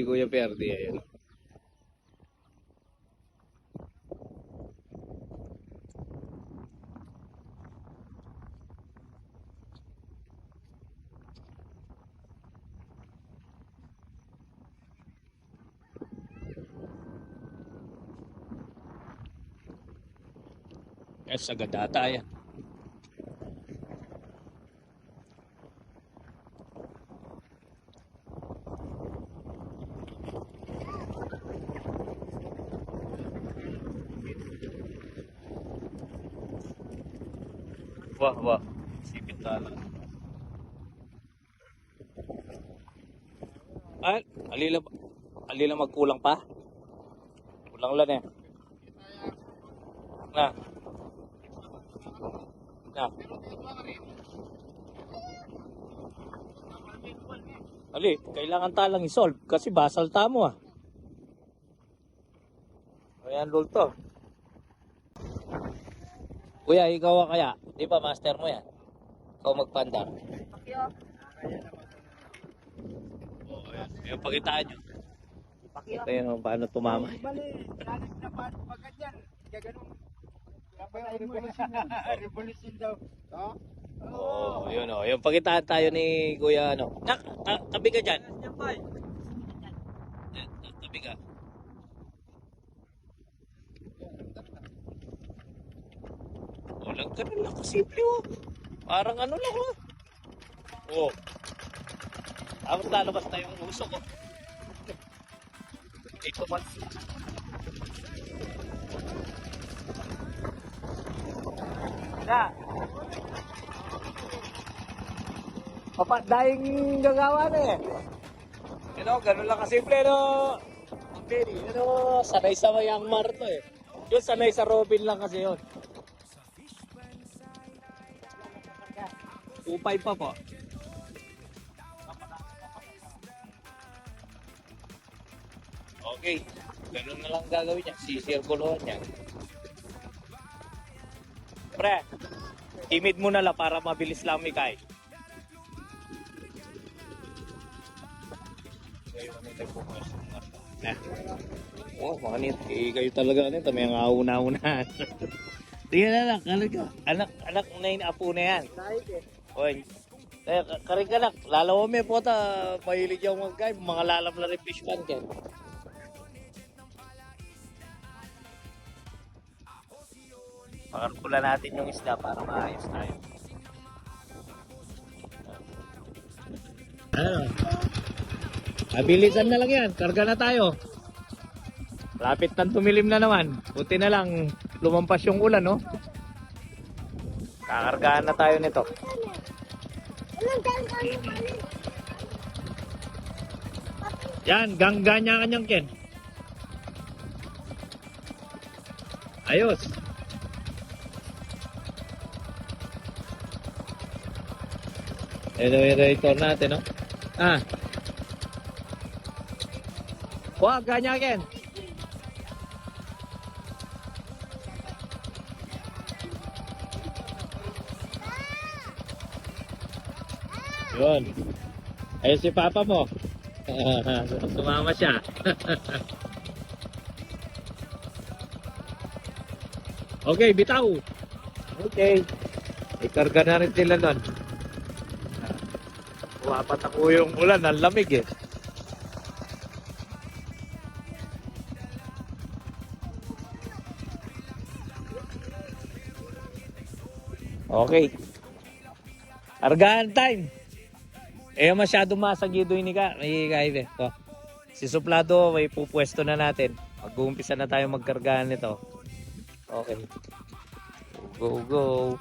Kuya Perdi, ayun. Sagad ata yan. Wah, wah. Sipit tala. Ay, alila magkulang pa? Kulang lang eh. Na. Na. Ali, kailangan talang i-solve kasi basal tamo ah. Ayan, lol to. Kuya, ikaw kaya? Di ba master mo yan? Ikaw magpanda. Pakyo. Oo, ayan. Yung pakitaan nyo. Pakyo. Ito yung paano tumama. Bali, lalit na pa pag ganyan. Kaya ganun. Revolution daw. Oh? Oo, yun o. Yung pakitaan tayo ni Kuya ano. Tabi ka dyan. Tabi ka. Walang ganun lang kasimple oh. Parang ano lang oh. Oh. Tapos lalabas na yung usok oh. Ito man. Na. Papadahing gagawa na eh. Ganun lang kasimple no. Sanay sa Myanmar to eh. Yun sanay sa Robin lang kasi yun. 2.5 pa po. Okay. Ganun na lang gagawin niya. Sisirkuluhan niya. Pre, timid mo na lang para mabilis lang mikay. Oh, mga nit. Kayo talaga nito. May mga una-unahan. Tingnan na lang. Anak na yung apo na yan. Oy. Karing kanak. Lalawa may pota. Mahilig yung mga guy. Mga lalam na rin fish pan yan. Pakarpula natin yung isda para maayos tayo. Ano? Abilisan na lang yan. Karga na tayo. Lapit ng tumilim na naman. Buti na lang lumampas yung ulan, no? Kakargaan na tayo nito. Yan, gangga kanyang ken. Ayos. Ito yung retor natin, no? Ah. Wag, ganyan ken. Yun. Ayun si papa mo. Sumama siya. Okay, bitaw. Okay. Ikarga na rin sila doon. Wapat ako yung ulan. Ang lamig eh. Okay. Argaan time. Masyado masagido ni ka. May kaibe. Oh. Si suplado, may pupwesto na natin. Mag-uumpisa na tayo magkargaan nito. Okay. Go, go.